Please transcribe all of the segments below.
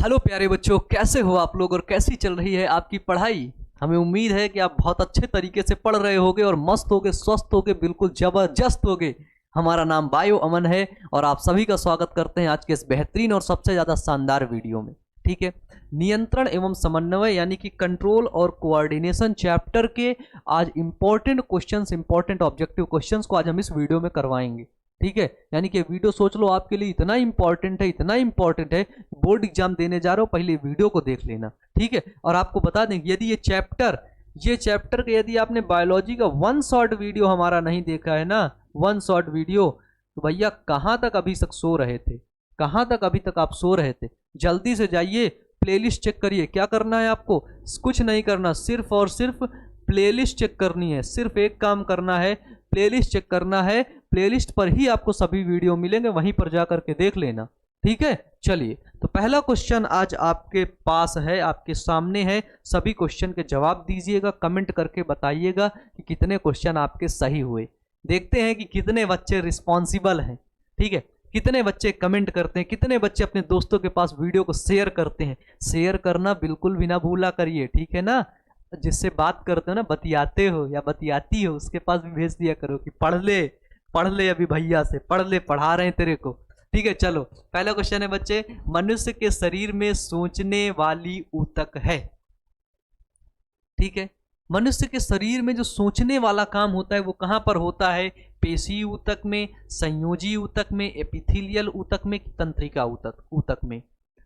Hello प्यारे बच्चों, कैसे हो आप लोग और कैसी चल रही है आपकी पढ़ाई। हमें उम्मीद है कि आप बहुत अच्छे तरीके से पढ़ रहे होगे और मस्त होगे, स्वस्थ होगे, बिल्कुल जबरदस्त होगे। हमारा नाम बायो अमन है और आप सभी का स्वागत करते हैं आज के इस बेहतरीन और सबसे ज़्यादा शानदार वीडियो में। ठीक है, नियंत्रण एवं समन्वय यानी कि कंट्रोल और कोऑर्डिनेशन चैप्टर के आज important questions, important objective questions को आज हम इस वीडियो में करवाएंगे। ठीक है, यानी कि वीडियो सोच लो आपके लिए इतना इंपॉर्टेंट है, इतना इंपॉर्टेंट है, बोर्ड एग्जाम देने जा रहे हो पहले वीडियो को देख लेना। ठीक है, और आपको बता दें यदि ये चैप्टर के यदि आपने बायोलॉजी का वन शॉर्ट वीडियो हमारा नहीं देखा है ना, वन शॉर्ट वीडियो, तो भैया कहाँ तक अभी तक सो रहे थे, कहाँ तक अभी तक आप सो रहे थे। जल्दी से जाइए प्लेलिस्ट चेक करिए। क्या करना है आपको, कुछ नहीं करना, सिर्फ और सिर्फ प्लेलिस्ट चेक करनी है। सिर्फ एक काम करना है, प्लेलिस्ट चेक करना है। प्लेलिस्ट पर ही आपको सभी वीडियो मिलेंगे, वहीं पर जा करके देख लेना। ठीक है, चलिए तो पहला क्वेश्चन आज आपके पास है, आपके सामने है। सभी क्वेश्चन के जवाब दीजिएगा, कमेंट करके बताइएगा कि कितने क्वेश्चन आपके सही हुए। देखते हैं कि कितने बच्चे रिस्पॉन्सिबल हैं। ठीक है, कितने बच्चे कमेंट करते हैं, कितने बच्चे अपने दोस्तों के पास वीडियो को शेयर करते हैं। शेयर करना बिल्कुल भी ना भूला करिए, ठीक है ना। जिससे बात करते हो ना, बतियाते हो या बतियाती हो, उसके पास भी भेज दिया करो कि पढ़ ले अभी भैया से, पढ़ ले, पढ़ा रहे हैं तेरे को। ठीक है, चलो पहला क्वेश्चन है बच्चे, मनुष्य के शरीर में सोचने वाली ऊतक है। ठीक है, मनुष्य के शरीर में जो सोचने वाला काम होता है वो कहाँ पर होता है? पेशी ऊतक में, संयोजी ऊतक में, एपिथेलियल ऊतक में, तंत्रिका ऊतक में।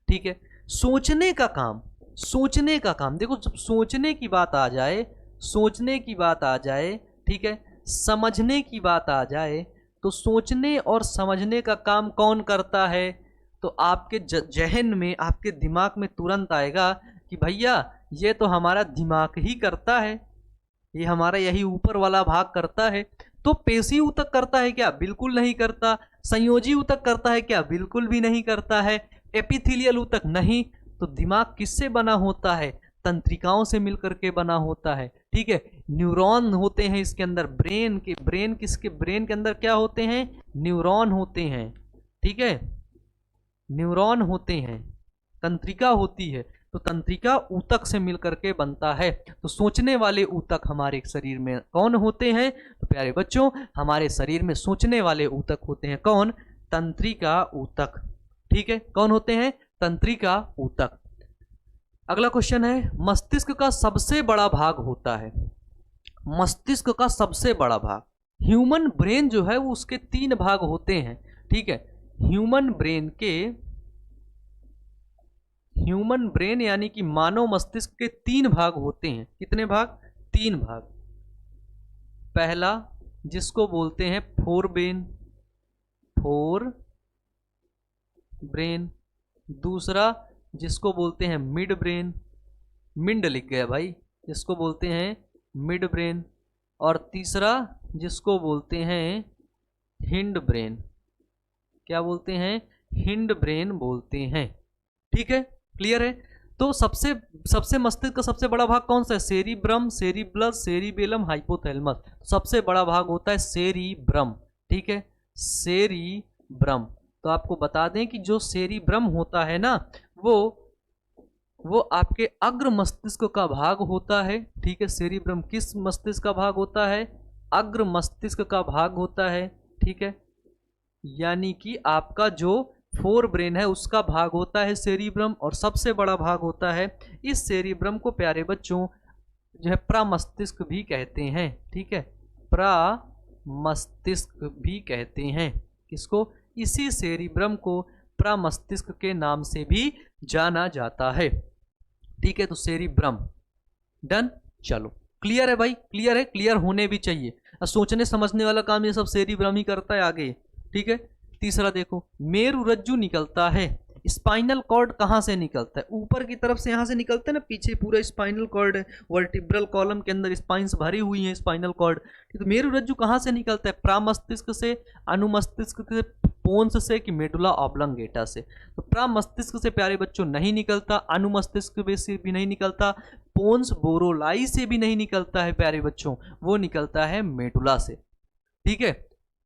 ठीक है, सोचने का काम, सोचने का काम, देखो जब सोचने की बात आ जाए, सोचने की बात आ जाए, ठीक है, समझने की बात आ जाए, तो सोचने और समझने का काम कौन करता है? तो आपके जहन में, आपके दिमाग में तुरंत आएगा कि भैया ये तो हमारा दिमाग ही करता है, ये हमारा यही ऊपर वाला भाग करता है। तो पेशी ऊतक करता है क्या? बिल्कुल नहीं करता। संयोजी ऊतक करता है क्या? बिल्कुल भी नहीं करता है। एपिथेलियल ऊतक नहीं। तो दिमाग किससे बना होता है? तंत्रिकाओं से मिलकर के बना होता है। ठीक है, न्यूरॉन होते हैं इसके अंदर, ब्रेन के अंदर क्या होते हैं? न्यूरॉन होते हैं। ठीक है, न्यूरॉन होते हैं, तंत्रिका होती है। तो तंत्रिका ऊतक से मिलकर के बनता है। तो सोचने वाले ऊतक हमारे शरीर में कौन होते हैं? तो प्यारे बच्चों, हमारे शरीर में सोचने वाले ऊतक होते हैं कौन? तंत्रिका ऊतक। ठीक है, कौन होते हैं? तंत्रिका ऊतक। अगला क्वेश्चन है, मस्तिष्क का सबसे बड़ा भाग होता है। मस्तिष्क का सबसे बड़ा भाग, ह्यूमन ब्रेन जो है वो उसके 3 भाग होते हैं। ठीक है, ह्यूमन ब्रेन यानी कि मानव मस्तिष्क के 3 भाग होते हैं। कितने भाग? 3 भाग। पहला जिसको बोलते हैं फोर ब्रेन, दूसरा जिसको बोलते हैं मिड ब्रेन, मिड लिख गया भाई, जिसको बोलते हैं मिड ब्रेन, और तीसरा जिसको बोलते हैं हिंड ब्रेन। क्या बोलते हैं? हिंड ब्रेन बोलते हैं। ठीक है, क्लियर है। तो सबसे मस्तिष्क का सबसे बड़ा भाग कौन सा है? सेरिब्रम, सेरिब्लस, सेरिबेलम, हाइपोथैलेमस। सबसे बड़ा भाग होता है सेरिब्रम। ठीक है, सेरिब्रम। तो आपको बता दें कि जो सेरिब्रम होता है ना, वो आपके अग्र मस्तिष्क का भाग होता है। ठीक है, सेरिब्रम किस मस्तिष्क का भाग होता है? अग्र मस्तिष्क का भाग होता है। ठीक है, यानी कि आपका जो फोर ब्रेन है उसका भाग होता है सेरिब्रम, और सबसे बड़ा भाग होता है इस सेरिब्रम को प्यारे बच्चों जो है प्रमस्तिष्क भी कहते हैं। ठीक है, प्रमस्तिष्क भी कहते हैं। किसको? इसी सेरिब्रम को प्रमस्तिष्क के नाम से भी जाना जाता है। ठीक है, तो सेरिब्रम डन। चलो क्लियर है भाई, क्लियर है, क्लियर होने भी चाहिए। सोचने समझने वाला काम ये सब सेरिब्रम ही करता है आगे। ठीक है, तीसरा देखो, मेरुरज्जु निकलता है। स्पाइनल कॉर्ड कहाँ से निकलता है? ऊपर की तरफ से यहाँ से निकलता है ना, पीछे पूरा स्पाइनल कॉर्ड है, वर्टिब्रल कॉलम के अंदर स्पाइन्स भरी हुई हैं, स्पाइनल कॉर्ड। तो मेरुरज्जु कहाँ से निकलता है? प्रामस्तिष्क से, अनुमस्तिष्क से, पोन्स से, कि मेडुला ऑब्लंगेटा से? तो प्रामस्तिष्क से प्यारे बच्चों नहीं निकलता, अनुमस्तिष्क से भी नहीं निकलता, पोन्स बोरोलाई से भी नहीं निकलता है प्यारे बच्चों, वो निकलता है मेडुला से। ठीक है,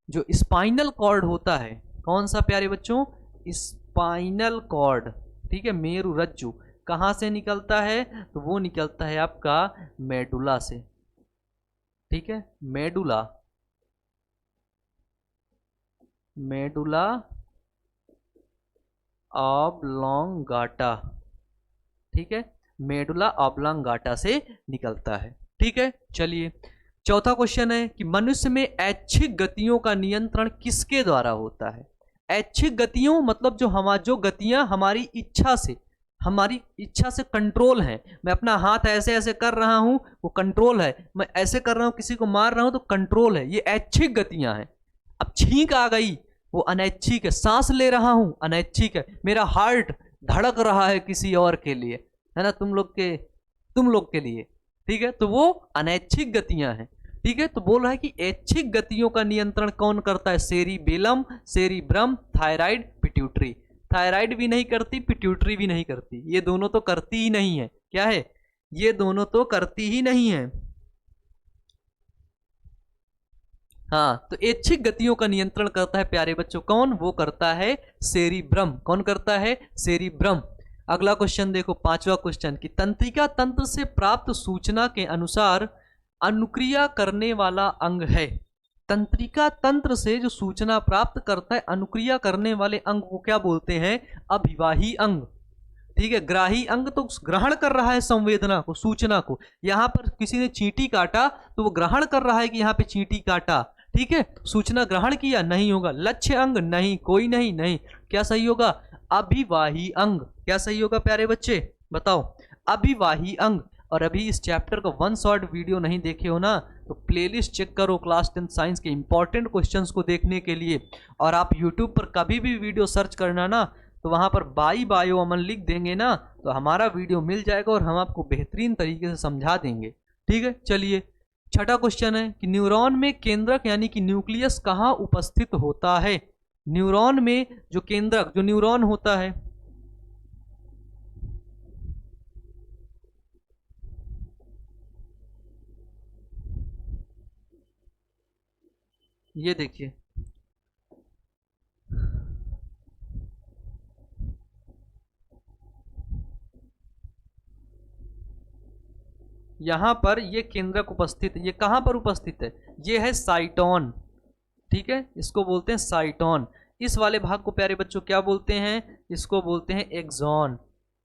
जो स्पाइनल कॉर्ड होता है, कौन सा प्यारे बच्चों? Spinal cord. ठीक है, मेरुरज्जु कहाँ से निकलता है? तो वो निकलता है आपका मेडुला से, ठीक है, मेडुला, मेडुला ऑब्लोंगाटा, ठीक है, मेडुला ऑब्लोंगाटा से निकलता है। ठीक है, चलिए चौथा क्वेश्चन है कि मनुष्य में ऐच्छिक गतियों का नियंत्रण किसके द्वारा होता है? ऐच्छिक गतियों मतलब जो गतियां हमारी इच्छा से कंट्रोल हैं। मैं अपना हाथ ऐसे ऐसे कर रहा हूं, वो कंट्रोल है। मैं ऐसे कर रहा हूं, किसी को मार रहा हूं, तो कंट्रोल है। ये ऐच्छिक गतियां हैं। अब छींक आ गई, वो अनैच्छिक है। सांस ले रहा हूं, अनैच्छिक है। मेरा हार्ट धड़क रहा है किसी और के लिए, है ना, तुम लोग के लिए, ठीक है, तो वो अनैच्छिक गतियां हैं। ठीक है, तो बोल रहा है कि ऐच्छिक गतियों का नियंत्रण कौन करता है? Cerebellum, cerebrum, thyroid, pituitary. Thyroid भी नहीं करती, पिट्यूटरी भी नहीं करती, ये दोनों तो करती ही नहीं है। क्या है? ये दोनों तो करती ही नहीं है। हाँ, तो ऐच्छिक गतियों का नियंत्रण करता है प्यारे बच्चों कौन? वो करता है सेरिब्रम। कौन करता है? सेरिब्रम। अगला क्वेश्चन देखो, पांचवा क्वेश्चन कि तंत्रिका तंत्र से प्राप्त सूचना के अनुसार अनुक्रिया करने वाला अंग है। तंत्रिका तंत्र से जो सूचना प्राप्त करता है, अनुक्रिया करने वाले अंग को क्या बोलते हैं? अभिवाही अंग। ठीक है, ग्राही अंग तो ग्रहण कर रहा है संवेदना को, सूचना को। यहां पर किसी ने चींटी काटा तो वो ग्रहण कर रहा है कि यहां पे चींटी काटा। ठीक है, सूचना ग्रहण किया, नहीं होगा। लक्ष्य अंग, नहीं, कोई नहीं, नहीं। क्या सही होगा? अभिवाही अंग। क्या सही होगा प्यारे बच्चे? बताओ, अभिवाही अंग। और अभी इस चैप्टर का 1 शॉर्ट वीडियो नहीं देखे हो ना, तो प्लेलिस्ट चेक करो क्लास 10 साइंस के इंपॉर्टेंट क्वेश्चंस को देखने के लिए। और आप यूट्यूब पर कभी भी वीडियो सर्च करना ना, तो वहां पर बायो अमन लिख देंगे ना, तो हमारा वीडियो मिल जाएगा और हम आपको बेहतरीन तरीके से समझा देंगे। ठीक है, चलिए छठा क्वेश्चन है कि न्यूरॉन में केंद्रक यानी कि न्यूक्लियस कहाँ उपस्थित होता है? न्यूरॉन में जो केंद्रक, जो न्यूरॉन होता है, ये देखिए, यहां पर ये केंद्रक उपस्थित है। ये कहां पर उपस्थित है? ये है साइटोन। ठीक है, इसको बोलते हैं साइटोन। इस वाले भाग को प्यारे बच्चों क्या बोलते हैं? इसको बोलते हैं एक्सॉन।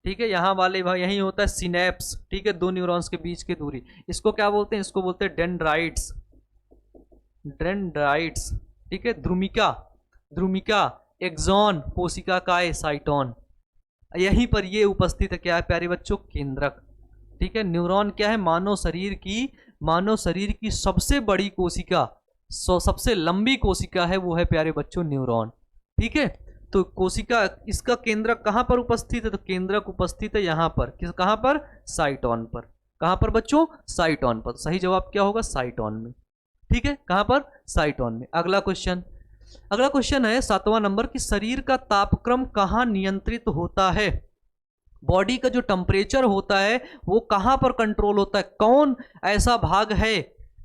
ठीक है, यहाँ वाले भाग यही होता है सिनेप्स। ठीक है, दो न्यूरॉन्स के बीच की दूरी, इसको क्या बोलते हैं? इसको बोलते हैं डेंड्राइट्स। डेंड्राइट्स, ठीक है, ध्रुमिका, ध्रुमिका, एक्सॉन, कोशिका काय, साइटोन। यहीं पर ये उपस्थित है। क्या है प्यारे बच्चों? केंद्रक। ठीक है, न्यूरॉन क्या है? मानव शरीर की सबसे बड़ी कोशिका, सबसे लंबी कोशिका है, वो है प्यारे बच्चों न्यूरॉन। ठीक है, तो कोशिका, इसका केंद्रक कहां पर उपस्थित है? तो केंद्रक उपस्थित है यहां पर। कहां पर? साइटोन पर। कहां पर बच्चों? साइटोन पर। सही जवाब क्या होगा? साइटोन में। ठीक है, कहां पर? साइटोन में। अगला क्वेश्चन है 7वां नंबर की शरीर का तापक्रम कहां नियंत्रित होता है? बॉडी का जो टेम्परेचर होता है वो कहां पर कंट्रोल होता है? कौन ऐसा भाग है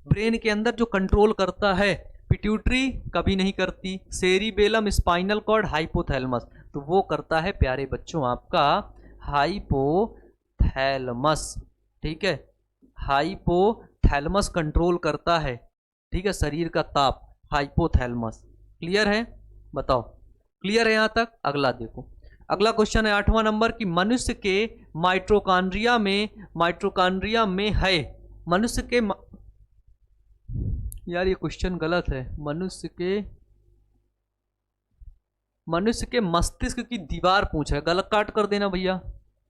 ब्रेन के अंदर जो कंट्रोल करता है? पिट्यूटरी कभी नहीं करती, सेरिबेलम, स्पाइनल कॉर्ड, हाइपोथैलेमस। तो वो करता है प्यारे बच्चों आपका हाइपोथैलेमस। ठीक है, हाइपोथैलेमस कंट्रोल करता है, ठीक है, शरीर का ताप, हाइपोथैलेमस। क्लियर है? बताओ, क्लियर है यहां तक? अगला देखो, अगला क्वेश्चन है 8वां नंबर की मनुष्य के माइटोकॉन्ड्रिया में है। मनुष्य के यार ये क्वेश्चन गलत है। मनुष्य के मस्तिष्क की दीवार पूछा है, गलत काट कर देना भैया।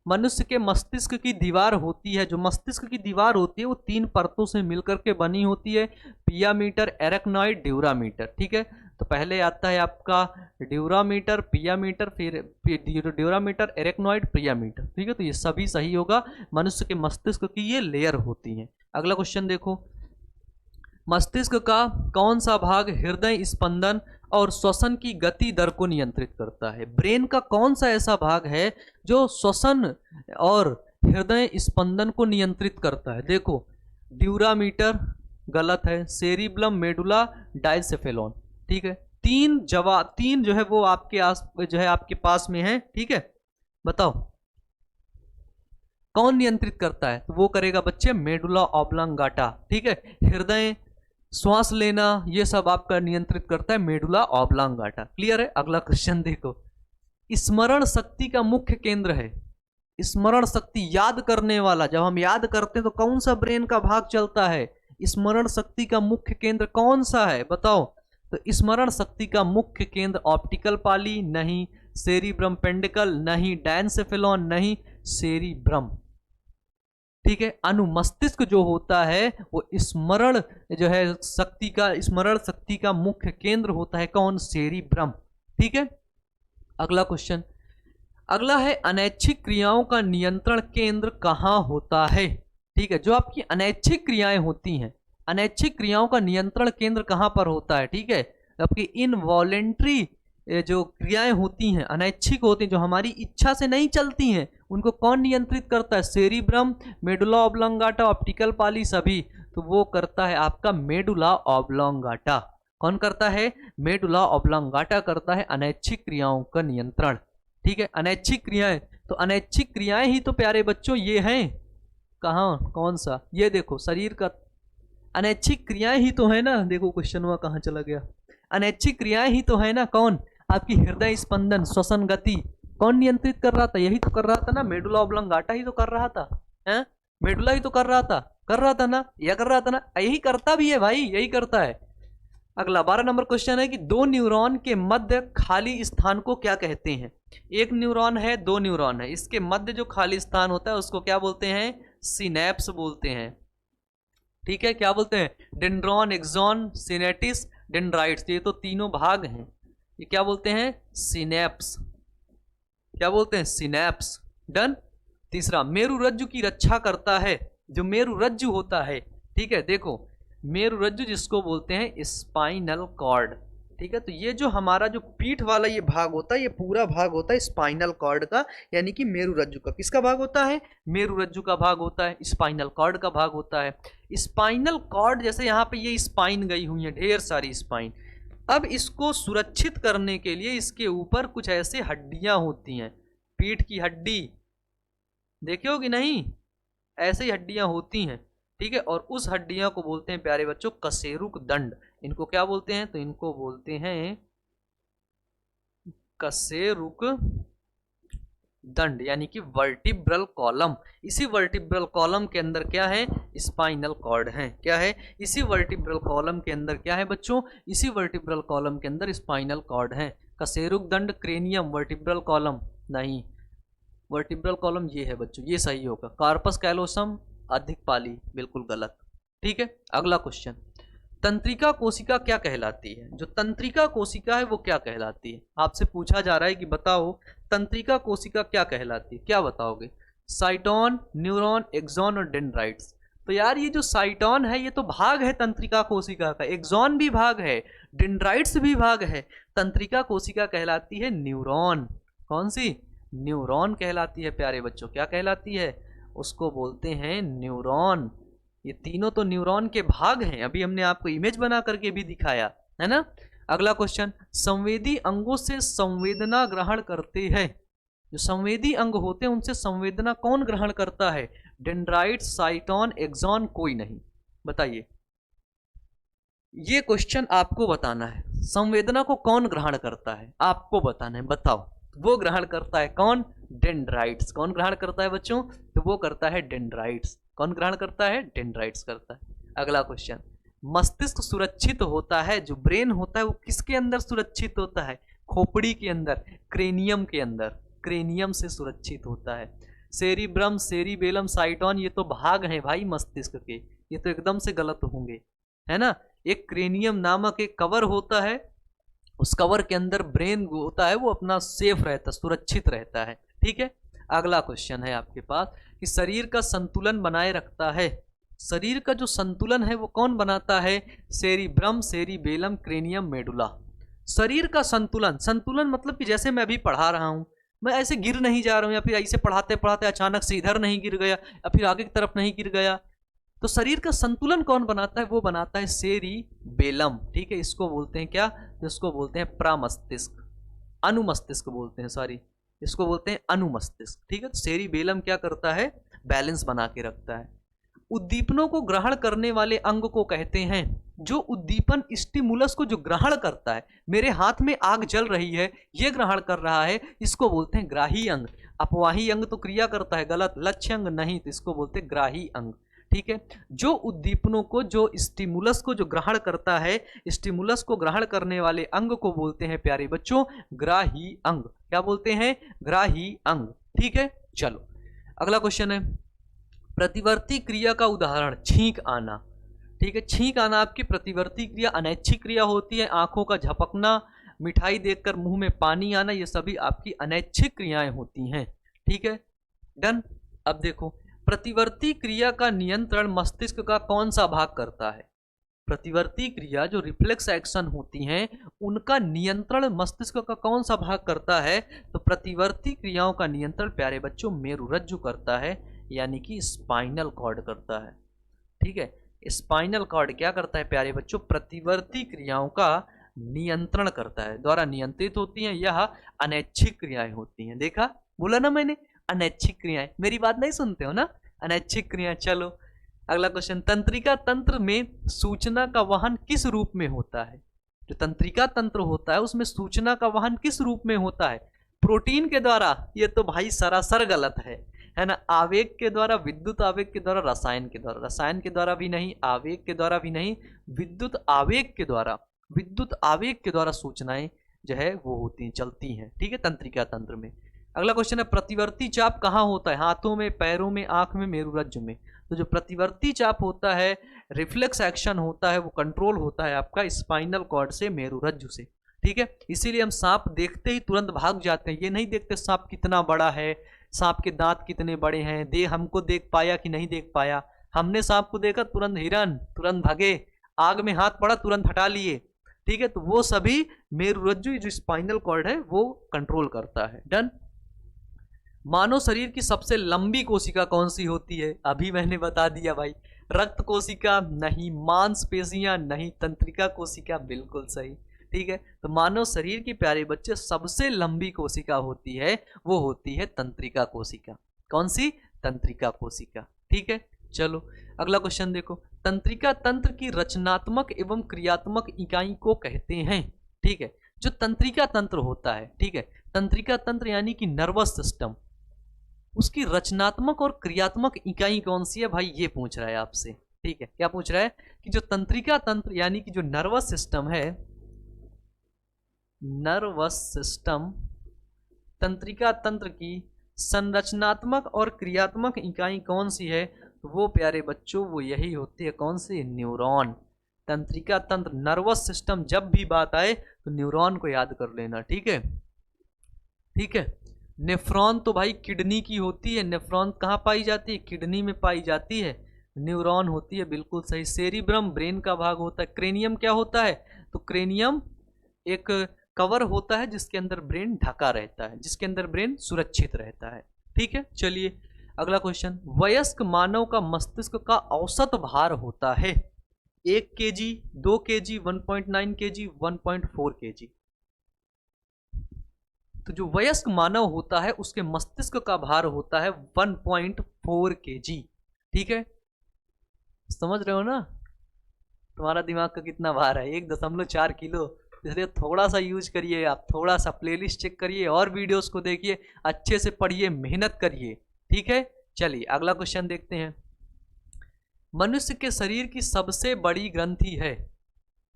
मनुष्य के मस्तिष्क की दीवार होती है, जो मस्तिष्क की दीवार होती है वो 3 परतों से मिलकर के बनी होती है, पियामीटर, एरेक्नॉइड, ड्यूरामीटर। ठीक है, तो पहले आता है आपका ड्यूरामीटर, पियामीटर, फिर ड्यूरामीटर, एरेक्नॉइड, पियामीटर। ठीक है, तो ये सभी सही होगा। मनुष्य के मस्तिष्क की ये लेयर होती है। अगला क्वेश्चन देखो, मस्तिष्क का कौन सा भाग हृदय स्पंदन और श्वसन की गति दर को नियंत्रित करता है? ब्रेन का कौन सा ऐसा भाग है जो श्वसन और हृदय स्पंदन को नियंत्रित करता है? देखो, ड्यूरामीटर गलत है, सेरिब्लम, मेडुला, डाइसेफेलॉन। ठीक है, तीन जो है वो आपके पास में है। ठीक है, बताओ कौन नियंत्रित करता है? तो वो करेगा बच्चे मेडुला ऑब्लांगाटा। ठीक है, हृदय, श्वास लेना, ये सब आपका नियंत्रित करता है मेडुला ऑब्लांगाटा। क्लियर है? अगला क्वेश्चन देखो, स्मरण शक्ति का मुख्य केंद्र है। स्मरण शक्ति, याद करने वाला, जब हम याद करते हैं तो कौन सा ब्रेन का भाग चलता है? स्मरण शक्ति का मुख्य केंद्र कौन सा है? बताओ। तो स्मरण शक्ति का मुख्य केंद्र ऑप्टिकल पाली नहीं, सेरिब्रम पेंडिकल नहीं, डायनसेफेलॉन नहीं, सेरिब्रम। ठीक है, अनुमस्तिष्क जो होता है वो स्मरण जो है शक्ति का, स्मरण शक्ति का मुख्य केंद्र होता है कौन? सेरिब्रम। ठीक है, अगला क्वेश्चन, अगला है अनैच्छिक क्रियाओं का नियंत्रण केंद्र कहाँ होता है? ठीक है, जो आपकी अनैच्छिक क्रियाएं होती हैं, अनैच्छिक क्रियाओं का नियंत्रण केंद्र कहाँ पर होता है? ठीक है, आपकी इनवॉलेंट्री जो क्रियाएं होती हैं, अनैच्छिक होती हैं, जो हमारी इच्छा से नहीं चलती हैं, उनको कौन नियंत्रित करता है? सेरिब्रम, मेडुला ऑब्लांगाटा, ऑप्टिकल पाली, सभी। तो वो करता है आपका मेडुला ऑब्लांगाटा। कौन करता है? मेडुला ऑब्लांगाटा करता है अनैच्छिक क्रियाओं का नियंत्रण। ठीक है, अनैच्छिक क्रियाएं, तो अनैच्छिक क्रियाएं ही तो प्यारे बच्चों ये हैं। कहाँ, कौन सा? ये देखो, शरीर का अनैच्छिक क्रियाएं ही तो है ना। देखो क्वेश्चन हुआ कहाँ चला गया। अनैच्छिक क्रियाएं ही तो है ना। कौन? आपकी हृदय स्पंदन, श्वसन गति, कौन नियंत्रित कर रहा था? यही तो कर रहा था ना, मेडुला ऑब्लांगाटा ही तो कर रहा था। हैं? मेडुला ही तो कर रहा था ना, यह कर रहा था ना, यही करता भी है भाई, यही करता है। अगला 12 नंबर क्वेश्चन है कि दो न्यूरॉन के मध्य खाली स्थान को क्या कहते हैं? एक न्यूरॉन है, दो न्यूरॉन है, इसके मध्य जो खाली स्थान होता है उसको क्या बोलते हैं? सिनेप्स बोलते हैं। ठीक है, क्या बोलते हैं? डेंड्रॉन, एक्सॉन, सिनेटिस, डेंड्राइट्स, ये तो तीनों भाग हैं। ये क्या बोलते हैं? सिनेप्स। क्या बोलते हैं? सिनेप्स। डन। तीसरा, मेरुरज्जु की रक्षा करता है, जो मेरुरज्जु होता है। ठीक है, देखो मेरुरज्जु जिसको बोलते हैं स्पाइनल कॉर्ड। ठीक है, तो ये जो हमारा जो पीठ वाला ये भाग होता है, ये पूरा भाग होता है स्पाइनल कॉर्ड का, यानी कि मेरुरज्जु का। किसका भाग होता है? मेरुरज्जु का भाग होता है, स्पाइनल कॉर्ड का भाग होता है। स्पाइनल कॉर्ड, जैसे यहाँ पे ये स्पाइन गई हुई है, ढेर सारी स्पाइन। अब इसको सुरक्षित करने के लिए इसके ऊपर कुछ ऐसे हड्डियां होती हैं, पीठ की हड्डी, देखे हो कि नहीं? ऐसे ही हड्डियां होती हैं। ठीक है, और उस हड्डियों को बोलते हैं प्यारे बच्चों कशेरुक दंड। इनको क्या बोलते हैं? तो इनको बोलते हैं कशेरुक दंड, यानी कि वर्टिब्रल कॉलम। इसी वर्टिब्रल कॉलम के अंदर क्या है? स्पाइनल कॉर्ड है। क्या है? इसी वर्टिब्रल कॉलम के अंदर क्या है बच्चों? इसी वर्टिब्रल कॉलम के अंदर स्पाइनल कॉर्ड है। कशेरुक दंड, क्रेनियम, वर्टिब्रल कॉलम नहीं, वर्टिब्रल कॉलम ये है बच्चों, ये सही होगा। कार्पस कैलोसम, अधिक पाली, बिल्कुल गलत। ठीक है, अगला क्वेश्चन, तंत्रिका कोशिका क्या कहलाती है? जो तंत्रिका कोशिका है वो क्या कहलाती है? आपसे पूछा जा रहा है कि बताओ तंत्रिका कोशिका क्या कहलाती है, क्या बताओगे? साइटोन, न्यूरॉन, एक्सॉन और डेंड्राइट्स। तो यार ये जो साइटोन है ये तो भाग है तंत्रिका कोशिका का, एक्सॉन भी भाग है, डेंड्राइट्स भी भाग है। तंत्रिका कोशिका कहलाती है न्यूरॉन। कौन सी? न्यूरॉन कहलाती है प्यारे बच्चों। क्या कहलाती है? उसको बोलते हैं न्यूरॉन। ये तीनों तो न्यूरॉन के भाग हैं, अभी हमने आपको इमेज बना करके भी दिखाया है ना। अगला क्वेश्चन, संवेदी अंगों से संवेदना ग्रहण करते हैं। जो संवेदी अंग होते हैं उनसे संवेदना कौन ग्रहण करता है? डेंड्राइट, साइटोन, एक्सॉन, कोई नहीं। बताइए, ये क्वेश्चन आपको बताना है, संवेदना को कौन ग्रहण करता है आपको बताना है। बताओ, वो ग्रहण करता है कौन? डेंड्राइट्स। कौन ग्रहण करता है बच्चों? तो वो करता है डेंड्राइट्स। कौन ग्रहण करता है? डेंड्राइट्स करता है। अगला क्वेश्चन, मस्तिष्क सुरक्षित होता है, जो ब्रेन होता है वो किसके अंदर सुरक्षित होता है? खोपड़ी के अंदर, क्रेनियम के अंदर, क्रेनियम से सुरक्षित होता है। सेरिब्रम, सेरिबेलम, साइटोन, ये तो भाग हैं भाई मस्तिष्क के, ये तो एकदम से गलत होंगे, है ना। एक क्रेनियम नामक एक कवर होता है, उस कवर के अंदर ब्रेन होता है, वो अपना सेफ रहता, सुरक्षित रहता है। ठीक है, अगला क्वेश्चन है आपके पास कि शरीर का संतुलन बनाए रखता है। शरीर का जो संतुलन है वो कौन बनाता है? Cerebrum, cerebellum, cranium, medulla. शरीर का संतुलन, संतुलन मतलब कि जैसे मैं अभी पढ़ा रहा हूं, मैं ऐसे गिर नहीं जा रहा हूं, या फिर ऐसे पढ़ाते पढ़ाते अचानक से इधर नहीं गिर गया या फिर आगे की तरफ नहीं गिर गया। तो शरीर का संतुलन कौन बनाता है? वो बनाता है सेरिबेलम। ठीक है, इसको बोलते हैं क्या? इसको बोलते हैं प्रमस्तिष्क, अनुमस्तिष्क बोलते हैं, सॉरी, इसको बोलते हैं अनुमस्तिष्क। ठीक है, तो सेरिबेलम क्या करता है, बैलेंस बना के रखता है। उद्दीपनों को ग्रहण करने वाले अंग को कहते हैं, जो उद्दीपन स्टिमुलस को जो ग्रहण करता है, मेरे हाथ में आग जल रही है, ये ग्रहण कर रहा है, इसको बोलते हैं ग्राही अंग। अपवाही अंग तो क्रिया करता है, गलत, लक्ष्य अंग नहीं, तो इसको बोलते हैं ग्राही अंग। ठीक है, जो उद्दीपनों को, जो स्टिमुलस को जो ग्रहण करता है, स्टिमुलस को ग्रहण करने वाले अंग को बोलते हैं प्यारे बच्चों ग्राही अंग। क्या बोलते हैं, ग्राही अंग। ठीक है, चलो अगला क्वेश्चन है, प्रतिवर्ती क्रिया का उदाहरण छींक आना। ठीक है, छींक आना आपकी प्रतिवर्ती क्रिया, अनैच्छिक क्रिया होती है। आंखों का झपकना, मिठाई देखकर मुंह में पानी आना, ये सभी आपकी अनैच्छिक क्रियाएं होती हैं। ठीक है, डन। अब देखो, प्रतिवर्ती क्रिया का नियंत्रण मस्तिष्क का कौन सा भाग करता है? प्रतिवर्ती क्रिया जो रिफ्लेक्स एक्शन होती हैं, उनका नियंत्रण मस्तिष्क का कौन सा भाग करता है? तो प्रतिवर्ती क्रियाओं का नियंत्रण प्यारे बच्चों मेरुरज्जु करता है, यानी कि स्पाइनल कॉर्ड करता है। ठीक है, स्पाइनल कॉर्ड क्या करता है प्यारे बच्चों? प्रतिवर्ती क्रियाओं का नियंत्रण करता है, द्वारा नियंत्रित होती हैं। यह अनैच्छिक क्रियाएं होती हैं। देखा, बोला ना मैंने, अनैच्छिक क्रियाएं। मेरी बात नहीं सुनते हो ना, अनैच्छिक क्रियाएं। चलो अगला क्वेश्चन, तंत्रिका तंत्र में सूचना का वहन किस रूप में होता है? जो तंत्रिका तंत्र होता है उसमें सूचना का वहन किस रूप में होता है? प्रोटीन के द्वारा? ये तो भाई सरासर गलत है ना। आवेग के द्वारा, विद्युत आवेग के द्वारा, रसायन के द्वारा। रसायन के द्वारा भी नहीं, आवेग के द्वारा भी नहीं, विद्युत आवेग के द्वारा, विद्युत आवेग के द्वारा सूचनाएं जो है वो होती हैं, चलती हैं। ठीक है, तंत्रिका तंत्र में। अगला क्वेश्चन है, प्रतिवर्ती चाप कहाँ होता है? हाथों में, पैरों में, आंख में, मेरुरज्जु में। तो जो प्रतिवर्ती चाप होता है, रिफ्लेक्स एक्शन होता है, वो कंट्रोल होता है आपका स्पाइनल कॉर्ड से, मेरुरज्जु से। ठीक है, इसीलिए हम सांप देखते ही तुरंत भाग जाते हैं। ये नहीं देखते सांप कितना बड़ा है, सांप के दांत कितने बड़े हैं, दे हमको देख पाया कि नहीं देख पाया। हमने सांप को देखा, तुरंत हिरन, तुरंत भागे, आग में हाथ पड़ा तुरंत हटा लिए। ठीक है, तो वो सभी मेरुरज्जु जो स्पाइनल कॉर्ड है वो कंट्रोल करता है। डन। मानव शरीर की सबसे लंबी कोशिका कौन सी होती है? अभी मैंने बता दिया भाई, रक्त कोशिका नहीं, मांसपेशियां नहीं, तंत्रिका कोशिका, बिल्कुल सही। ठीक है, तो मानव शरीर की प्यारे बच्चे सबसे लंबी कोशिका होती है, वो होती है तंत्रिका कोशिका। कौन सी? तंत्रिका कोशिका। ठीक है, चलो अगला क्वेश्चन देखो, तंत्रिका तंत्र की रचनात्मक एवं क्रियात्मक इकाई को कहते हैं। ठीक है, जो तंत्रिका तंत्र होता है, ठीक है, तंत्रिका तंत्र यानी कि नर्वस सिस्टम, उसकी रचनात्मक और क्रियात्मक इकाई कौन सी है भाई? ये पूछ रहा है आपसे। ठीक है, क्या पूछ रहा है कि जो तंत्रिका तंत्र यानी कि जो नर्वस सिस्टम है, नर्वस सिस्टम, तंत्रिका तंत्र की संरचनात्मक और क्रियात्मक इकाई कौन सी है? तो वो प्यारे बच्चों वो यही होती है, कौन सी? न्यूरॉन। तंत्रिका तंत्र, नर्वस सिस्टम, जब भी बात आए तो न्यूरॉन को याद कर लेना। ठीक है, ठीक है। नेफ्रॉन तो भाई किडनी की होती है, नेफ्रॉन कहाँ पाई जाती है? किडनी में पाई जाती है। न्यूरॉन होती है, बिल्कुल सही। सेरिब्रम ब्रेन का भाग होता है। क्रेनियम क्या होता है? तो क्रेनियम एक कवर होता है जिसके अंदर ब्रेन ढका रहता है, जिसके अंदर ब्रेन सुरक्षित रहता है। ठीक है, चलिए अगला क्वेश्चन, वयस्क मानव का मस्तिष्क का औसत भार होता है 1 kg, 2 kg, 1.9 kg, 1.4 kg। तो जो वयस्क मानव होता है उसके मस्तिष्क का भार होता है 1.4 kg। ठीक है, समझ रहे हो ना? तुम्हारा दिमाग का कितना भार है? 1.4 किलो। इसलिए थोड़ा सा यूज करिए, आप थोड़ा सा प्लेलिस्ट चेक करिए और वीडियोस को देखिए, अच्छे से पढ़िए, मेहनत करिए। ठीक है, चलिए अगला क्वेश्चन देखते हैं। मनुष्य के शरीर की सबसे बड़ी ग्रंथि है,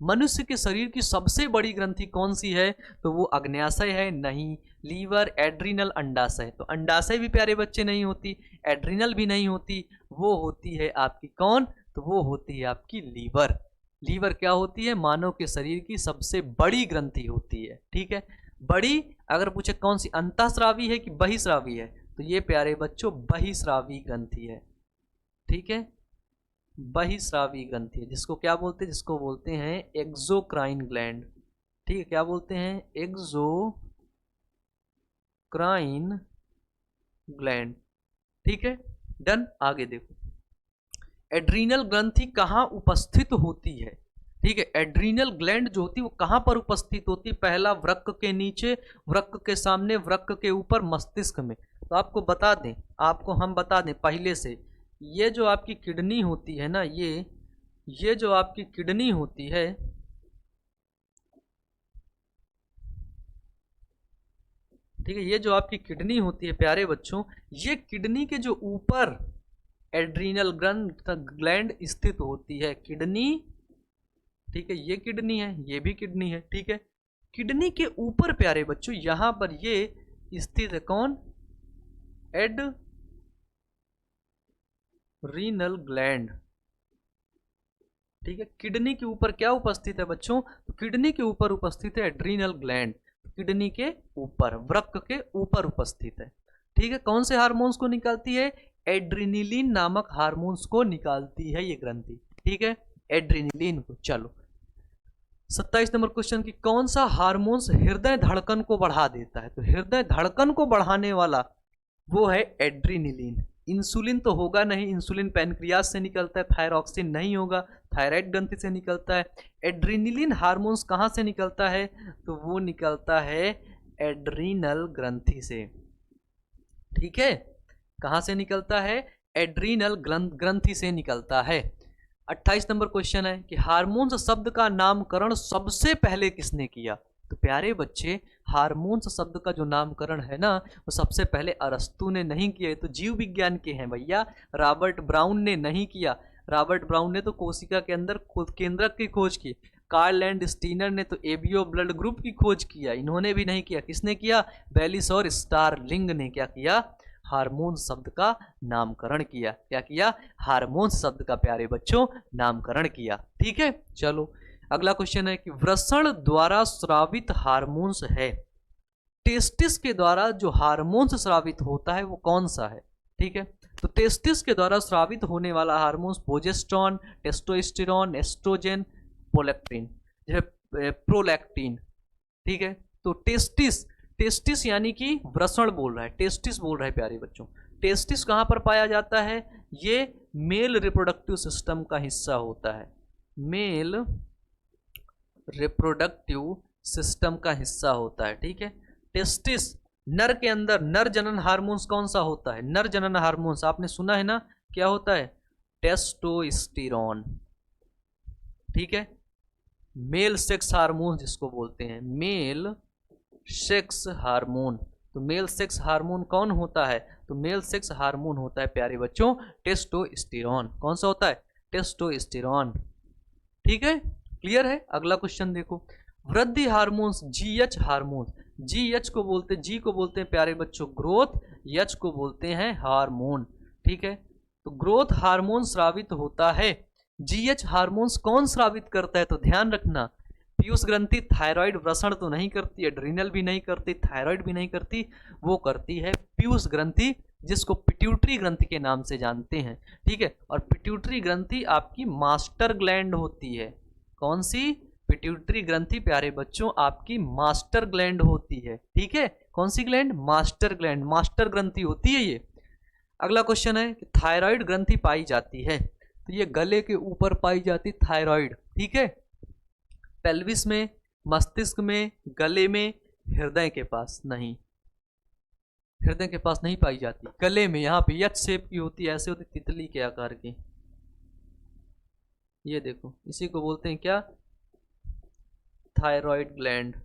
मनुष्य के शरीर की सबसे बड़ी ग्रंथि कौन सी है? तो वो अग्न्याशय है? नहीं। लीवर, एड्रिनल, अंडाशय। तो अंडाशय भी प्यारे बच्चे नहीं होती, एड्रिनल भी नहीं होती, वो होती है आपकी कौन? तो वो होती है आपकी लीवर। लीवर क्या होती है? मानव के शरीर की सबसे बड़ी ग्रंथि होती है। ठीक है, बड़ी अगर पूछे कौन सी, अंतःस्रावी है कि बहिस्रावी है? तो ये प्यारे बच्चों बहिस्रावी ग्रंथि है। ठीक है, बहिस्रावी ग्रंथि, जिसको क्या बोलते हैं? जिसको बोलते हैं एक्सोक्राइन ग्लैंड। ठीक है, क्या बोलते हैं? Exocrine gland. ठीक है, डन। आगे देखो, एड्रीनल ग्रंथि कहाँ उपस्थित होती है? ठीक है। एड्रीनल ग्लैंड जो होती है वो कहाँ पर उपस्थित होती है? पहला वृक्क के नीचे, वृक्क के सामने, वृक्क के ऊपर, मस्तिष्क में। तो आपको बता दें, आपको हम बता दें पहले से, ये जो आपकी किडनी होती है ना, ये जो आपकी किडनी होती है, ठीक है, ये जो आपकी किडनी होती है प्यारे बच्चों, ये किडनी के जो ऊपर एड्रीनल ग्लैंड स्थित होती है। किडनी, ठीक है, ये किडनी है, ये भी किडनी है, ठीक है। किडनी के ऊपर प्यारे बच्चों यहां पर ये स्थित है, कौन? एड्रीनल ग्लैंड, ठीक है। किडनी के ऊपर क्या उपस्थित है बच्चों? तो किडनी के ऊपर उपस्थित है एड्रीनल ग्लैंड, किडनी के ऊपर, वृक्क के ऊपर उपस्थित है, ठीक है। कौन से हार्मोन्स को निकालती है? एड्रीनिलीन नामक हार्मोन्स को निकालती है ये ग्रंथि, ठीक है, एड्रीनिलीन को। चलो 27 नंबर क्वेश्चन की, कौन सा हार्मोन्स हृदय धड़कन को बढ़ा देता है? तो हृदय धड़कन को बढ़ाने वाला वो है एड्रीनिलीन। इंसुलिन तो होगा नहीं, इंसुलिन पैनक्रियास से निकलता है। थायरॉक्सिन नहीं होगा, थायराइड ग्रंथि से निकलता है। एड्रीनिलीन हार्मोन्स कहाँ से निकलता है? तो वो निकलता है एड्रीनल ग्रंथि से, ठीक है। कहाँ से निकलता है? एड्रीनल ग्रंथि से निकलता है। 28 नंबर क्वेश्चन है कि हार्मोन्स शब्द का नामकरण सबसे पहले किसने किया? तो प्यारे बच्चे, हार्मोन्स शब्द का जो नामकरण है ना, वो सबसे पहले अरस्तु ने नहीं किया, तो जीव विज्ञान के हैं भैया। रॉबर्ट ब्राउन ने नहीं किया, रॉबर्ट ब्राउन ने तो कोशिका के अंदर केंद्रक की खोज की। कार्ल एंड स्टीनर ने तो एबीओ ब्लड ग्रुप की खोज किया, इन्होंने भी नहीं किया। किसने किया? बेलिस और स्टारलिंग ने क्या किया? हार्मोन्स शब्द का नामकरण किया। क्या किया? हार्मोन्स शब्द का प्यारे बच्चों नामकरण किया, ठीक है। चलो अगला क्वेश्चन है कि वृषण द्वारा स्रावित हार्मोन्स है, टेस्टिस के द्वारा जो हार्मोन्स स्रावित होता है वो कौन सा है? ठीक है, तो टेस्टिस के द्वारा स्रावित होने वाला hormones progesterone, testosterone, estrogen, prolactin, ठीक है। तो टेस्टिस यानी कि वृषण बोल रहा है, टेस्टिस बोल रहा है प्यारे बच्चों। टेस्टिस कहाँ पर पाया जाता है? ये मेल रिप्रोडक्टिव सिस्टम का हिस्सा होता है, मेल रिप्रोडक्टिव सिस्टम का हिस्सा होता है, ठीक है। टेस्टिस, नर के अंदर नर जनन हार्मोन्स कौन सा होता है? नर जनन हार्मोन्स आपने सुना है ना, क्या होता है? टेस्टोस्टेरोन, ठीक है। मेल सेक्स हार्मोन जिसको बोलते हैं, मेल सेक्स हार्मोन। तो मेल सेक्स हार्मोन कौन होता है? तो मेल सेक्स हार्मोन होता है प्यारे बच्चों टेस्टोस्टेरोन। कौन सा होता है? टेस्टोस्टेरोन, ठीक है, क्लियर है। अगला क्वेश्चन देखो, वृद्धि हार्मोन्स, जीएच हार्मोन्स, जीएच को बोलते, जी को बोलते हैं प्यारे बच्चों ग्रोथ, एच को बोलते हैं हार्मोन, ठीक है। तो ग्रोथ हार्मोन स्रावित होता है, जीएच हार्मोन्स कौन स्रावित करता है? तो ध्यान रखना, पीयूष ग्रंथि थायराइड वृषण तो नहीं करती, एड्रीनल भी नहीं करती, थायराइड भी नहीं करती, वो करती है पीयूष ग्रंथि, जिसको पिट्यूटरी ग्रंथि के नाम से जानते हैं, ठीक है। और पिट्यूटरी ग्रंथि आपकी मास्टर ग्लैंड होती है। कौन सी? पिट्यूटरी ग्रंथि प्यारे बच्चों आपकी मास्टर ग्लैंड होती है, ठीक है। कौन सी ग्लैंड? मास्टर ग्लैंड, मास्टर ग्रंथि होती है ये। अगला क्वेश्चन है कि थायराइड ग्रंथि पाई जाती है, तो ये गले के ऊपर पाई जाती थायराइड, ठीक है। पेल्विस में, मस्तिष्क में, गले में, हृदय के पास नहीं, हृदय के पास नहीं पाई जाती, गले में, यहाँ पे एच शेप की होती है, ऐसे होती तितली के आकार की, ये देखो, इसी को बोलते हैं क्या? थायराइड ग्लैंड,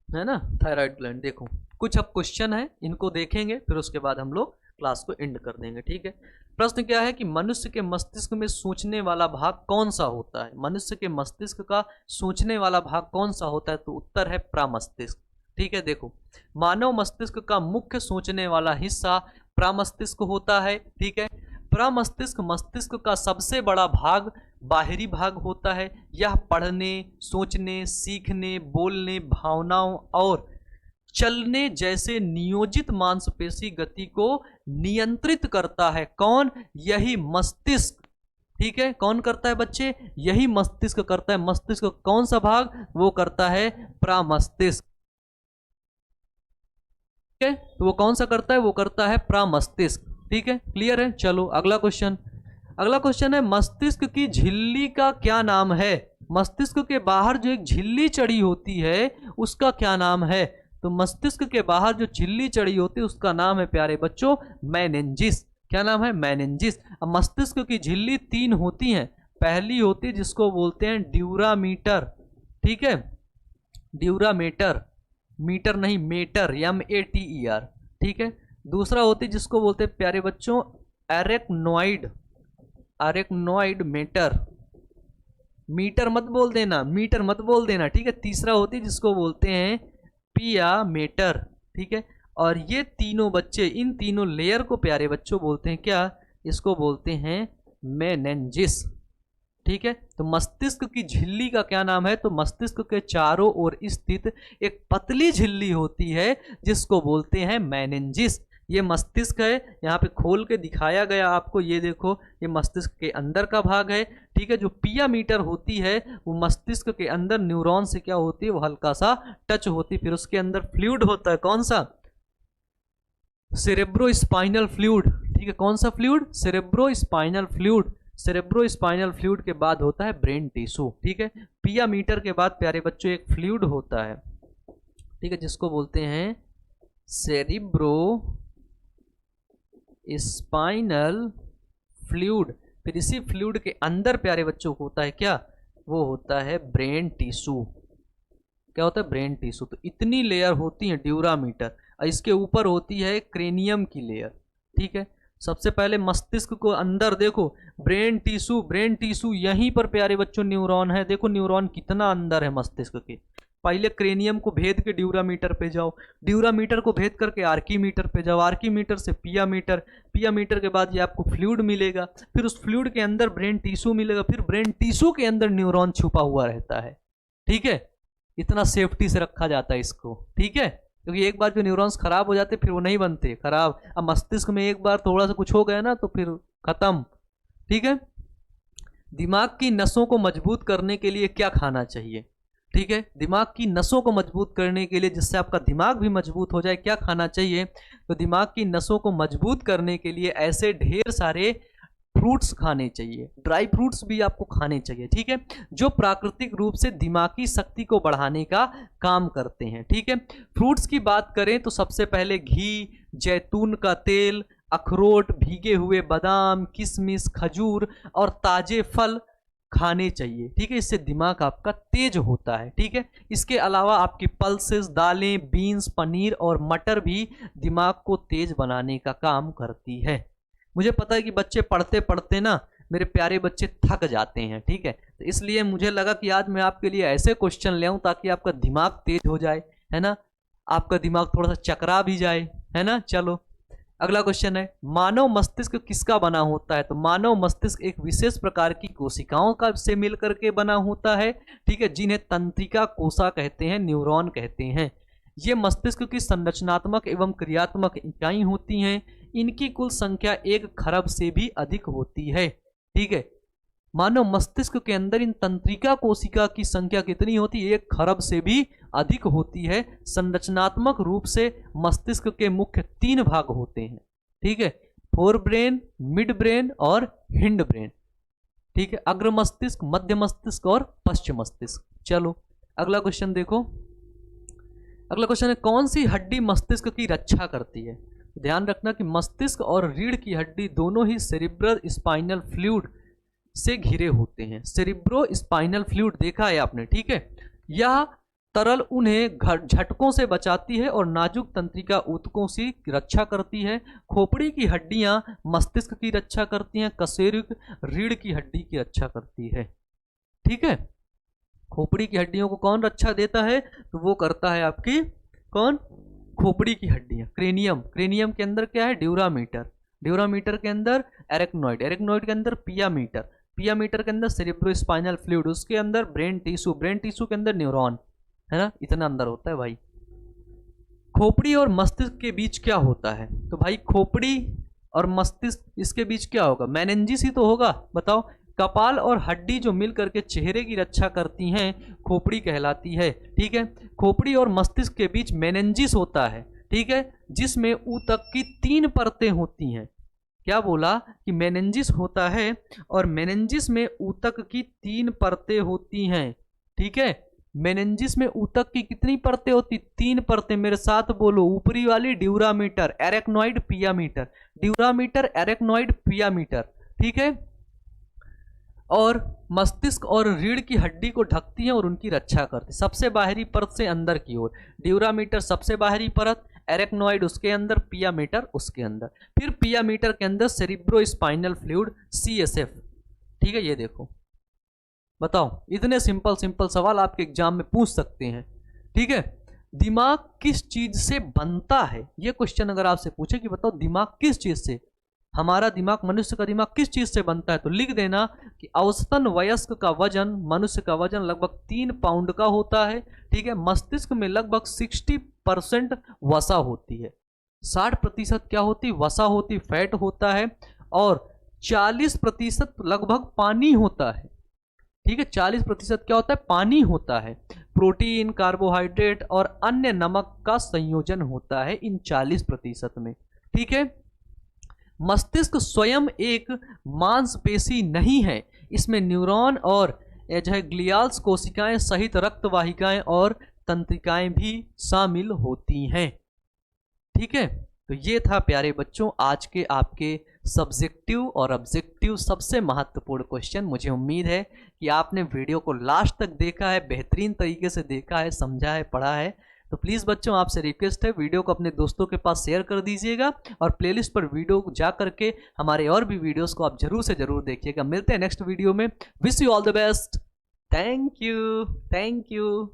है ना, थायराइड ग्लैंड। देखो कुछ अब क्वेश्चन है, इनको देखेंगे फिर उसके बाद हम लोग क्लास को एंड कर देंगे, ठीक है। प्रश्न क्या है कि मनुष्य के मस्तिष्क में सोचने वाला भाग कौन सा होता है? मनुष्य के मस्तिष्क का सोचने वाला भाग कौन सा होता है? तो उत्तर है प्रामस्तिष्क, ठीक है। देखो, मानव मस्तिष्क का मुख्य सोचने वाला हिस्सा प्रामस्तिष्क होता है, ठीक है। प्रामस्तिष्क मस्तिष्क का सबसे बड़ा भाग, बाहरी भाग होता है। यह पढ़ने, सोचने, सीखने, बोलने, भावनाओं और चलने जैसे नियोजित मांसपेशी गति को नियंत्रित करता है। कौन? यही मस्तिष्क, ठीक है। कौन करता है बच्चे? यही मस्तिष्क करता है। मस्तिष्क कौन सा भाग? वो करता है प्रामस्तिष्क, ठीक है। तो वो कौन सा करता है? वो करता है प्रामस्तिष्क, ठीक है, क्लियर है। चलो अगला क्वेश्चन, अगला क्वेश्चन है मस्तिष्क की झिल्ली का क्या नाम है। मस्तिष्क के बाहर जो एक झिल्ली चढ़ी होती है उसका क्या नाम है। तो मस्तिष्क के बाहर जो झिल्ली चढ़ी होती है उसका नाम है प्यारे बच्चों मेनिंजिस। क्या नाम है, मेनिंजिस। अब मस्तिष्क की झिल्ली 3 होती हैं। पहली होती है जिसको बोलते हैं ड्यूरामीटर, ठीक है, ड्यूरामीटर, मीटर नहीं मेटर, METER, ठीक है। दूसरा होती है जिसको बोलते हैं प्यारे बच्चों एरेक्नोइड, एरेक्नोइड मेटर, मीटर मत बोल देना, मीटर मत बोल देना, ठीक है। तीसरा होती है जिसको बोलते हैं पियामेटर, ठीक है। और ये तीनों बच्चे, इन तीनों लेयर को प्यारे बच्चों बोलते हैं क्या, इसको बोलते हैं मेनिंजिस, ठीक है। तो मस्तिष्क की झिल्ली का क्या नाम है, तो मस्तिष्क के चारों ओर स्थित एक पतली झिल्ली होती है जिसको बोलते हैं मेनिंजिस। ये मस्तिष्क है, यहाँ पे खोल के दिखाया गया आपको, ये देखो ये मस्तिष्क के अंदर का भाग है, ठीक है। जो पियामीटर होती है वो मस्तिष्क के अंदर न्यूरॉन से क्या होती है, वो हल्का सा टच होती है। फिर उसके अंदर फ्लूइड होता है, कौन सा, सेरेब्रोस्पाइनल फ्लूइड, ठीक है। कौन सा fluid, cerebrospinal fluid. Cerebrospinal fluid के बाद होता है ब्रेन टिश्यू, ठीक है। पियामीटर के बाद प्यारे बच्चों एक फ्लूइड होता है, ठीक है, जिसको बोलते हैं सेरिब्रो स्पाइनल फ्लूइड। फिर इसी फ्लूइड के अंदर प्यारे बच्चों को होता है क्या, वो होता है ब्रेन टिश्यू। क्या होता है, ब्रेन टिश्यू। तो इतनी लेयर होती है ड्यूरामीटर, और इसके ऊपर होती है क्रेनियम की लेयर, ठीक है। सबसे पहले मस्तिष्क को अंदर देखो, ब्रेन टिश्यू, ब्रेन टिश्यू, यहीं पर प्यारे बच्चों न्यूरॉन है, देखो न्यूरॉन कितना अंदर है मस्तिष्क के। पहले क्रेनियम को भेद के ड्यूरामीटर पे जाओ, ड्यूरामीटर को भेद करके आर्कीमीटर पे जाओ, आर्कीमीटर से पियामीटर, पियामीटर के बाद ये आपको फ्लूइड मिलेगा, फिर उस फ्लूइड के अंदर ब्रेन टिश्यू मिलेगा, फिर ब्रेन टिश्यू के अंदर न्यूरॉन छुपा हुआ रहता है, ठीक है। इतना सेफ्टी से रखा जाता है इसको, ठीक है, क्योंकि एक बार जो न्यूरॉन्स खराब हो जाते फिर वो नहीं बनते खराब। अब मस्तिष्क में एक बार थोड़ा सा कुछ हो गया ना तो फिर खत्म, ठीक है। दिमाग की नसों को मजबूत करने के लिए क्या खाना चाहिए, ठीक है। दिमाग की नसों को मजबूत करने के लिए, जिससे आपका दिमाग भी मजबूत हो जाए, क्या खाना चाहिए, तो दिमाग की नसों को मजबूत करने के लिए ऐसे ढेर सारे फ्रूट्स खाने चाहिए, ड्राई फ्रूट्स भी आपको खाने चाहिए, ठीक है, जो प्राकृतिक रूप से दिमागी शक्ति को बढ़ाने का काम करते हैं, ठीक है। फ्रूट्स की बात करें तो सबसे पहले घी, जैतून का तेल, अखरोट, भीगे हुए बादाम, किशमिश, खजूर और ताजे फल खाने चाहिए, ठीक है। इससे दिमाग आपका तेज होता है, ठीक है। इसके अलावा आपकी पल्सेस, दालें, बीन्स, पनीर और मटर भी दिमाग को तेज बनाने का काम करती है। मुझे पता है कि बच्चे पढ़ते पढ़ते ना, मेरे प्यारे बच्चे थक जाते हैं, ठीक है, तो इसलिए मुझे लगा कि आज मैं आपके लिए ऐसे क्वेश्चन ले आऊं ताकि आपका दिमाग तेज हो जाए, है ना, आपका दिमाग थोड़ा सा चकरा भी जाए, है ना। चलो अगला क्वेश्चन है, मानव मस्तिष्क किसका बना होता है। तो मानव मस्तिष्क एक विशेष प्रकार की कोशिकाओं का से मिलकर के बना होता है, ठीक है, जिन्हें तंत्रिका कोशा कहते हैं, न्यूरॉन कहते हैं। ये मस्तिष्क की संरचनात्मक एवं क्रियात्मक इकाई होती हैं। इनकी कुल संख्या 1 खरब से भी अधिक होती है, ठीक है। मानव मस्तिष्क के अंदर इन तंत्रिका कोशिका की संख्या कितनी होती है, 1 खरब से भी अधिक होती है। संरचनात्मक रूप से मस्तिष्क के मुख्य 3 भाग होते हैं, ठीक है, फोर ब्रेन, मिड ब्रेन और हिंड ब्रेन, ठीक है, अग्र मस्तिष्क, मध्य मस्तिष्क और पश्चिम मस्तिष्क। चलो अगला क्वेश्चन देखो। अगला क्वेश्चन है, कौन सी हड्डी मस्तिष्क की रक्षा करती है। ध्यान रखना कि मस्तिष्क और रीढ़ की हड्डी दोनों ही सेरिब्रल स्पाइनल फ्लूइड से घिरे होते हैं। सेरिब्रो स्पाइनल फ्लूइड देखा है आपने, ठीक है। यह तरल उन्हें झटकों से बचाती है और नाजुक तंत्रिका ऊतकों से रक्षा करती है। खोपड़ी की हड्डियां मस्तिष्क की रक्षा करती हैं, कशेरुक रीढ़ की हड्डी की रक्षा करती है, ठीक है। खोपड़ी की हड्डियों को कौन रक्षा देता है, तो वो करता है आपकी कौन, खोपड़ी की हड्डियां, क्रेनियम, क्रेनियम के अंदर क्या है, ड्यूरामीटर, ड्यूरामीटर के अंदर एरेक्नोइड, एरेक्नोइड के अंदर पियामीटर, पियामीटर के अंदर सेरिब्रोस्पाइनल फ्लूइड, उसके अंदर ब्रेन टिश्यू, ब्रेन टिश्यू के अंदर न्यूरॉन, है ना, इतना अंदर होता है भाई। खोपड़ी और मस्तिष्क के बीच क्या होता है, तो भाई खोपड़ी और मस्तिष्क इसके बीच क्या होगा, मेनिंजिस ही तो होगा, बताओ। कपाल और हड्डी जो मिल करके चेहरे की रक्षा करती हैं, खोपड़ी कहलाती है, ठीक है। खोपड़ी और मस्तिष्क के बीच मेनिंजिस होता है, ठीक है, जिसमें ऊतक की 3 परतें होती हैं, क्या बोला कि मेनिंजिस होता है और मेनिंजिस में ऊतक की 3 परतें होती हैं। ठीक है, मेनिंजिस में ऊतक की कितनी परतें होती? 3 परतें। मेरे साथ बोलो, ऊपरी वाली dura mater, arachnoid, pia mater. Dura mater, arachnoid, pia mater. ठीक है, और मस्तिष्क और रीढ़ की हड्डी को ढकती है और उनकी रक्षा करती है, सबसे बाहरी परत से अंदर की ओर। ड्यूरामीटर सबसे बाहरी परत, एरेक्नॉइड उसके अंदर, पियामीटर उसके अंदर। फिर पियामीटर के अंदर सेरिब्रो स्पाइनल फ्लूइड, CSF। ठीक है, ये देखो, बताओ, इतने सिंपल सिंपल सवाल आपके एग्जाम में पूछ सकते हैं। ठीक है, दिमाग किस चीज से बनता है, ये क्वेश्चन अगर आपसे पूछे कि बताओ दिमाग किस चीज से, हमारा दिमाग, मनुष्य का दिमाग किस चीज से बनता है, तो लिख देना कि औसतन वयस्क का वजन, मनुष्य का वजन लगभग 3 पाउंड का होता है। ठीक है, मस्तिष्क में लगभग 60% वसा होती है, 60% क्या होती? वसा होती, फैट होता है, और 40% लगभग पानी होता है। ठीक है, 40% क्या होता है? पानी होता है। प्रोटीन, कार्बोहाइड्रेट और अन्य नमक का संयोजन होता है इन 40% में। ठीक है, मस्तिष्क स्वयं एक मांसपेशी नहीं है, इसमें न्यूरॉन और जो है ग्लियाल्स कोशिकाएं सहित रक्त वाहिकाएं और तंत्रिकाएं भी शामिल होती हैं। ठीक है, तो ये था प्यारे बच्चों आज के आपके सब्जेक्टिव और ऑब्जेक्टिव सबसे महत्वपूर्ण क्वेश्चन। मुझे उम्मीद है कि आपने वीडियो को लास्ट तक देखा है, बेहतरीन तरीके से देखा है, समझा है, पढ़ा है। तो प्लीज़ बच्चों, आपसे रिक्वेस्ट है, वीडियो को अपने दोस्तों के पास शेयर कर दीजिएगा और प्लेलिस्ट पर वीडियो जा करके हमारे और भी वीडियोस को आप जरूर से जरूर देखिएगा। मिलते हैं नेक्स्ट वीडियो में। Wish you all the best. Thank you, thank you.